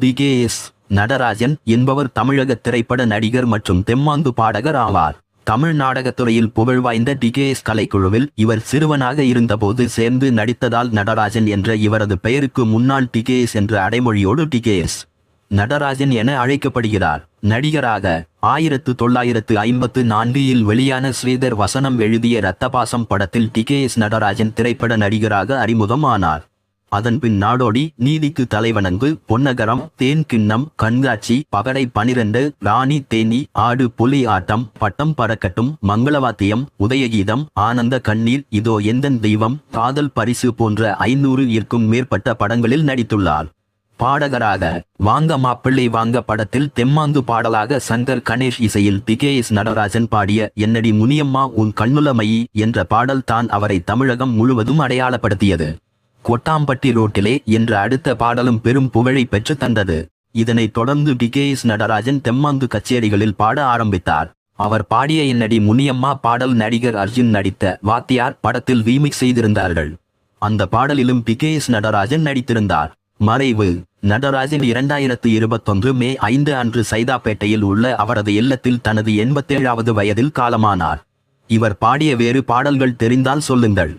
TKS. Natarajan என்பவர் தமிழக திரைப்பட நடிகர் மற்றும் தெம்மாங்கு பாடகர் ஆவார். தமிழ் நாடகத்துறையில் புகழ்வாய்ந்த டி.கே.எஸ். கலைக்குழுவில் இவர் சிறுவனாக இருந்தபோது சேர்ந்து நடித்ததால் நடராஜன் என்ற இவரது பெயருக்கு முன்னாள் டி.கே.எஸ். என்ற அடைமொழியோடு டி.கே.எஸ். நடராஜன் என அழைக்கப்படுகிறார். நடிகராக 1954 வெளியான ஸ்ரீதர் வசனம் எழுதிய ரத்தபாசம் படத்தில் டி.கே.எஸ். நடராஜன் திரைப்பட நடிகராக அறிமுகம் ஆனார். அதன்பின் நாடோடி, நீதிக்கு தலைவணங்கு, பொன்னகரம், தேன் கிண்ணம், கண்காட்சி, பகடை 12, ராணி தேனி, ஆடு புலி ஆட்டம், பட்டம் பறக்கட்டும், மங்களவாத்தியம், உதயகீதம், ஆனந்த கண்ணீர், இதோ எந்தன் தெய்வம், காதல் பரிசு போன்ற 500க்கும் மேற்பட்ட படங்களில் நடித்துள்ளார். பாடகராக வாங்க மாப்பிள்ளை வாங்க படத்தில் தெம்மாங்கு பாடலாக சங்கர் கணேஷ் இசையில் டி.கே.எஸ். நடராஜன் பாடிய என்னடி முனியம்மா உன் கண்ணுலமயி என்ற பாடல் தான் அவரை தமிழகம் முழுவதும் அடையாளப்படுத்தியது. கொட்டாம்பட்டி ரோட்டிலே என்ற அடுத்த பாடலும் பெரும் புகழை பெற்று தந்தது. இதனைத் தொடர்ந்து டி.கே.எஸ். நடராஜன் தெம்மாங்கு கச்சேரிகளில் பாட ஆரம்பித்தார். அவர் பாடிய என்னடி முனியம்மா பாடல் நடிகர் அர்ஜுன் நடித்த வாத்தியார் படத்தில் ரீமிக்ஸ் செய்திருந்தார்கள். அந்த பாடலிலும் டி.கே.எஸ். நடராஜன் நடித்திருந்தார். மறைவு நடராஜன் 2021 மே 5 அன்று சைதாப்பேட்டையில் உள்ள அவரது இல்லத்தில் தனது 87வது வயதில் காலமானார். இவர் பாடிய வேறு பாடல்கள் தெரிந்தால் சொல்லுங்கள்.